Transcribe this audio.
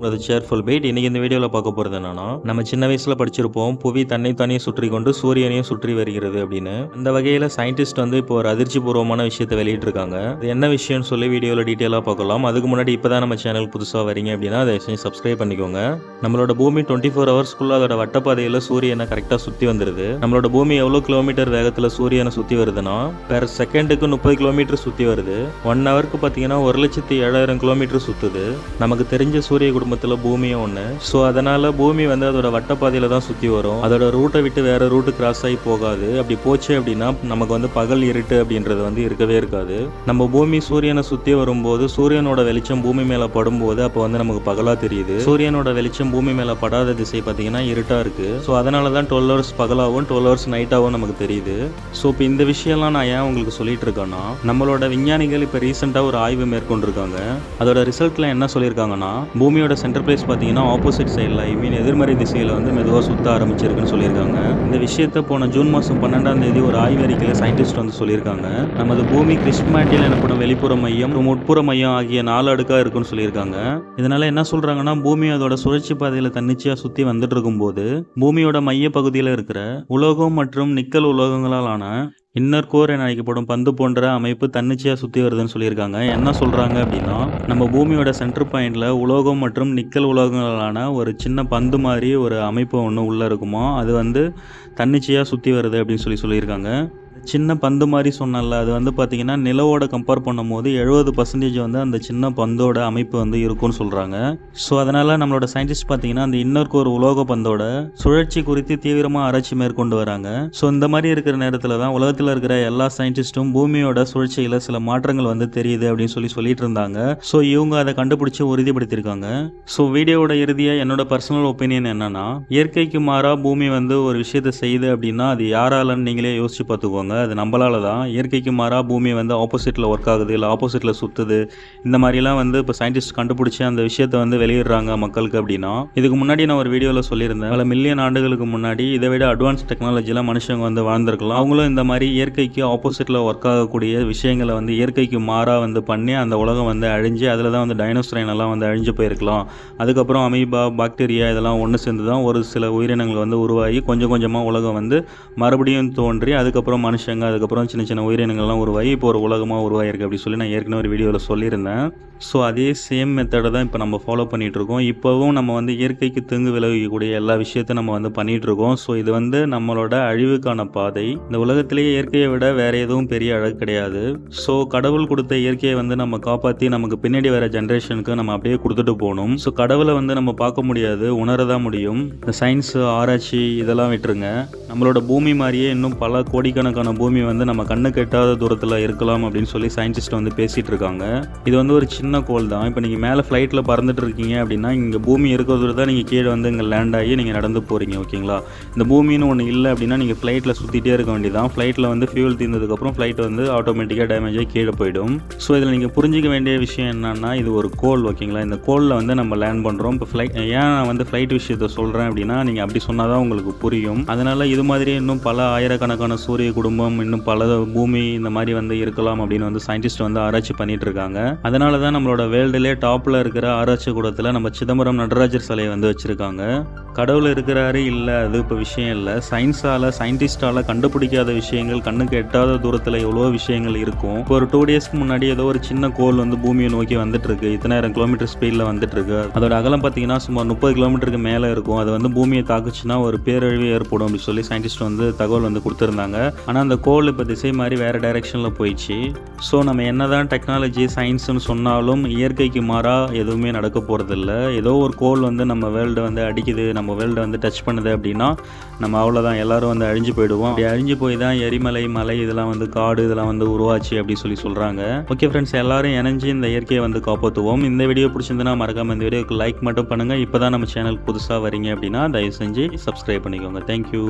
அது cheerful byte. இன்னைக்கு இந்த வீடியோவில் பார்க்க போகிறது என்னன்னா, நம்ம சின்ன வயசில் படிச்சிருப்போம் புவி தன்னை தானே சுற்றி கொண்டு சூரியனையும் சுற்றி வருகிறது அப்படின்னு. அந்த வகையில் சயின்டிஸ்ட் வந்து இப்போ ஒரு அதிர்ச்சி பூர்வமான விஷயத்தை வெளியிட்டிருக்காங்க. அது என்ன விஷயம்னு சொல்லி வீடியோவில் டீட்டெயிலாக பார்க்கலாம். அதுக்கு முன்னாடி இப்போ தான் நம்ம சேனல் புதுசாக வரீங்க அப்படின்னா அதை சப்ஸ்கிரைப் பண்ணிக்கோங்க. நம்மளோட பூமி 24 ஹவர்ஸ்க்குள்ள அதோட வட்டப்பாதையில் சூரியனை கரெக்டாக சுற்றி வந்துடுது. நம்மளோட பூமி எவ்வளோ கிலோமீட்டர் வேகத்தில் சூரியனை சுற்றி வருதுன்னா, பெர் செகண்டுக்கு 30 கிலோமீட்டர் சுற்றி வருது. 1 ஹவருக்கு பார்த்தீங்கன்னா 1,07,000 கிலோமீட்டர் சுற்றுது. நமக்கு தெரிஞ்ச சூரிய குடும்பத்தில் பூமியும் ஒன்று. ஸோ அதனால பூமி வந்து அதோட வட்டப்பாதையில தான் சுற்றி வரும். அதோட ரூட்டை விட்டு வேற ரூட்டு கிராஸ் ஆகி போகாது. அப்படி போச்சு அப்படின்னா நமக்கு வந்து பகல் இருட்டு அப்படின்றது வந்து இருக்கவே இருக்காது. நம்ம பூமி சூரியனை சுற்றி வரும்போது சூரியனோட வெளிச்சம் பூமி மேலே படும்போது அப்போ வந்து நமக்கு பகலாக தெரியுது. சூரியனோட வெளிச்சம் பூமி மேலே படாத திசை பார்த்தீங்கன்னா இருட்டா இருக்கு. ஸோ அதனால தான் 12 ஹவர்ஸ் பகலாகவும் 12 ஹவர்ஸ் நைட்டாகவும் நமக்கு தெரியுது. ஸோ இப்போ இந்த விஷயம்லாம் நான் ஏன் உங்களுக்கு சொல்லிட்டு இருக்கேன்னா, நம்மளோட விஞ்ஞானிகள் இப்போ ரீசெண்டாக ஒரு ஆய்வு மேற்கொண்டிருக்காங்க. அதோட ரிசல்ட்ல என்ன சொல்லியிருக்காங்கன்னா, பூமியோட சென்டர் பிளேஸ் பார்த்தீங்கன்னா ஆப்போசிட் சைடில் எதிர்மறை திசையில் வந்து மெதுவாக சுற்ற ஆரம்பிச்சிருக்குன்னு சொல்லியிருக்காங்க. இந்த விஷயத்தை போன ஜூன் மாதம் 12ஆம் தேதி ஒரு ஆய்வறிக்கையில் சயின்டிஸ்ட் வந்து சொல்லியிருக்காங்க. நமது பூமி கிறிஸ்ட்மேண்டில் எனப்படும் வெளிப்புற மையம் உட்புற மையம் ஆகிய 4 அடுக்காக இருக்குன்னு சொல்லியிருக்காங்க. இதனால என்ன சொல்றாங்கன்னா, பூமி அதோட சுழற்சி பாதையில் தன்னிச்சையாக சுற்றி வந்துட்டு இருக்கும்போது பூமியோட மைய பகுதியில் இருக்கிற உலோகம் மற்றும் நிக்கல் உலோகங்களாலான இன்னர் கோர் என அழைக்கப்படும் பந்து போன்ற அமைப்பு தன்னிச்சையாக சுற்றி வருதுன்னு சொல்லியிருக்காங்க. என்ன சொல்கிறாங்க அப்படின்னா, நம்ம பூமியோட சென்டர் பாயிண்டில் உலோகம் மற்றும் நிக்கல் உலோகங்களான ஒரு சின்ன பந்து மாதிரி ஒரு அமைப்பு ஒன்று உள்ளே இருக்குமா, அது வந்து தன்னிச்சையாக சுற்றி வருது அப்படின்னு சொல்லியிருக்காங்க. சின்ன பந்து மாதிரி சொன்னால அது வந்து பார்த்தீங்கன்னா நிலவோட கம்பேர் பண்ணும்போது 70% வந்து அந்த சின்ன பந்தோட அமைப்பு வந்து இருக்கும்னு சொல்கிறாங்க. ஸோ அதனால் நம்மளோட சயின்டிஸ்ட் பார்த்தீங்கன்னா அந்த இன்னொரு ஒரு உலோக பந்தோட சுழற்சி குறித்து தீவிரமாக ஆராய்ச்சி மேற்கொண்டு வராங்க. ஸோ இந்த மாதிரி இருக்கிற நேரத்தில் தான் உலகத்தில் இருக்கிற எல்லா சயின்டிஸ்ட்டும் பூமியோட சுழற்சியில் சில மாற்றங்கள் வந்து தெரியுது அப்படின்னு சொல்லிட்டு இருந்தாங்க. ஸோ இவங்க அதை கண்டுபிடிச்சி உறுதிப்படுத்தியிருக்காங்க. ஸோ வீடியோவோட இறுதியாக என்னோட பர்சனல் ஒப்பீனியன் என்னன்னா, இயற்கைக்கு மாறாக பூமி வந்து ஒரு விஷயத்தை செய்யுது அப்படின்னா அது யாராலன்னு நீங்களே யோசிச்சு பார்த்துக்கோங்க. அது நம்மளால தான். இயற்கைக்கு மாறாக பூமி வந்து ஆப்போசிட்டில் ஒர்க் ஆகுது, இல்லை ஆப்போசிட்டில் சுற்றுது, இந்த மாதிரிலாம் வந்து இப்போ சயின்டிஸ்ட் கண்டுபிடிச்சி அந்த விஷயத்தை வந்து வெளியிடுறாங்க மக்களுக்கு அப்படின்னா. இதுக்கு முன்னாடி நான் ஒரு வீடியோவில் சொல்லியிருந்தேன், பல மில்லியன் ஆண்டுகளுக்கு முன்னாடி இதை விட அட்வான்ஸ் டெக்னாலஜிலாம் மனுஷங்க வந்து வாழ்ந்திருக்கலாம். அவங்களும் இந்த மாதிரி இயற்கைக்கு ஆப்போசிட்டில் ஒர்க் ஆகக்கூடிய விஷயங்களை வந்து இயற்கைக்கு மாறாக வந்து பண்ணி அந்த உலகம் வந்து அழிஞ்சு அதில் தான் வந்து டைனோசரைன் எல்லாம் வந்து அழிஞ்சு போயிருக்கலாம். அதுக்கப்புறம் அமீபா, பாக்டீரியா இதெல்லாம் ஒன்று சேர்ந்து தான் ஒரு சில உயிரினங்கள் வந்து உருவாகி கொஞ்சம் கொஞ்சமாக உலகம் வந்து மறுபடியும் தோன்றி அதுக்கப்புறம் மனுஷங்க அதுக்கப்புறம் சின்ன சின்ன உயிரினங்கள்லாம் உருவாகி இப்போ ஒரு உலகமாக உருவாகிருக்கு அப்படி சொல்லி நான் ஏற்கனவே ஒரு வீடியோவில் சொல்லியிருந்தேன். ஸோ அதே சேம் மெத்தடை தான் இப்போ நம்ம ஃபாலோ பண்ணிகிட்ருக்கோம். இப்போவும் நம்ம வந்து இயற்கைக்கு தீங்கு விளைவிக்கக்கூடிய எல்லா விஷயத்தையும் நம்ம வந்து பண்ணிகிட்ருக்கோம். ஸோ இது வந்து நம்மளோட அழிவுக்கான பாதை. இந்த உலகத்திலேயே இயற்கையை விட வேறு எதுவும் பெரிய அழகு கிடையாது. ஸோ கடவுள் கொடுத்த இயற்கையை வந்து நம்ம காப்பாற்றி நமக்கு பின்னாடி வர ஜென்ரேஷனுக்கு நம்ம அப்படியே கொடுத்துட்டு போகணும். ஸோ கடவுளை வந்து நம்ம பார்க்க முடியாது, உணரதான் முடியும். இந்த சயின்ஸ் ஆராய்ச்சி இதெல்லாம் விட்டுருங்க. நம்மளோட பூமி மாதிரியே இன்னும் பல கோடிக்கணக்கான பூமி வந்து நம்ம கண்ணுக்கு எட்டாத தூரத்தில் இருக்கலாம் அப்படின்னு சொல்லி சயின்டிஸ்ட் வந்து பேசிகிட்டு இருக்காங்க. இது வந்து ஒரு சின்ன கோள் தான். இப்போ நீங்கள் மேலே ஃப்ளைட்டில் பறந்துட்டு இருக்கீங்க அப்படின்னா இங்கே பூமி இருக்கிறது தான் நீங்கள் கீழே வந்து இங்கே லேண்ட் ஆகி நீங்கள் நடந்து போகிறீங்க. ஓகேங்களா? இந்த பூமின்னு ஒன்று இல்லை அப்படின்னா நீங்கள் ஃப்ளைட்டில் சுற்றிட்டே இருக்க வேண்டியதான். ஃப்ளைட்டில் வந்து ஃபியூல் தீர்ந்ததுக்கப்புறம் ஃப்ளைட் வந்து ஆட்டோமேட்டிக்காக டேமேஜ் ஆகி கீழே போயிடும். ஸோ இதில் நீங்கள் புரிஞ்சிக்க வேண்டிய விஷயம் என்னன்னா, இது ஒரு கோள். ஓகேங்களா? இந்த கோளில் வந்து நம்ம லேண்ட் பண்ணுறோம். இப்போ ஏன் நான் வந்து ஃப்ளைட் விஷயத்தை சொல்கிறேன் அப்படின்னா, நீங்கள் அப்படி சொன்னால் தான் உங்களுக்கு புரியும். அதனால் இது மாதிரி இன்னும் பல ஆயிரக்கணக்கான சூரிய குடும்பம், இன்னும் பல பூமி இந்த மாதிரி வந்து இருக்கலாம் அப்படின்னு வந்து சயின்டிஸ்ட் வந்து ஆராய்ச்சி பண்ணிட்டு இருக்காங்க. அதனால தான் நம்மளோட வேர்ல்டுலே டாப்பில் இருக்கிற ஆராய்ச்சி கூடத்தில் நம்ம சிதம்பரம் நடராஜர் சிலையை வந்து வச்சுருக்காங்க. கடவுள் இருக்கிறாரு இல்லை, அது இப்போ விஷயம் இல்லை. சயின்டிஸ்டால் கண்டுபிடிக்காத விஷயங்கள், கண்ணுக்கு எட்டாத தூரத்தில் எவ்வளோ விஷயங்கள் இருக்கும். இப்போ ஒரு 2 டேஸ்க்கு முன்னாடி ஏதோ ஒரு சின்ன கோள் வந்து பூமியை நோக்கி வந்துட்டு இருக்கு. 1000 கிலோமீட்டர் ஸ்பீடில் வந்துட்டு இருக்கு. அதோட அகலம் பார்த்தீங்கன்னா சுமார் 30 கிலோமீட்டருக்கு மேலே இருக்கும். அது வந்து பூமியை தாக்குச்சுன்னா ஒரு பேரழிவு ஏற்படும் அப்படின்னு சொல்லி சயின்டிஸ்ட் வந்து தகவல் வந்து கொடுத்துருந்தாங்க. ஆனால் அந்த கோள் இப்போ திசை மாதிரி வேறு டைரெக்ஷனில் போயிடுச்சு. ஸோ நம்ம என்னதான் டெக்னாலஜி சயின்ஸ்னு சொன்னாலும் இயற்கைக்கு மாறாக எதுவுமே நடக்க போகிறதில்ல. ஏதோ ஒரு கோள் வந்து நம்ம வேர்ல்டு வந்து அடிக்குது, நம்ம வேர்ல்டு வந்து டச் பண்ணுது அப்படின்னா நம்ம அவ்வளோதான், எல்லோரும் வந்து அழிஞ்சு போயிடுவோம். அப்படி அழிஞ்சு போய் தான் எரிமலை, மலை இதெல்லாம் வந்து காடு இதெல்லாம் வந்து உருவாச்சு அப்படி சொல்கிறாங்க. ஓகே ஃப்ரெண்ட்ஸ், எல்லாரும் இணைஞ்சு இந்த இயற்கையை வந்து காப்பாற்றுவோம். இந்த வீடியோ பிடிச்சிருந்துன்னா மறக்காமல் இந்த வீடியோக்கு லைக் மட்டும் பண்ணுங்கள். இப்போ தான் நம்ம சேனலுக்கு புதுசாக வரீங்க அப்படின்னா தயவு செஞ்சு சப்ஸ்கிரைப் பண்ணிக்கோங்க. தேங்க்யூ.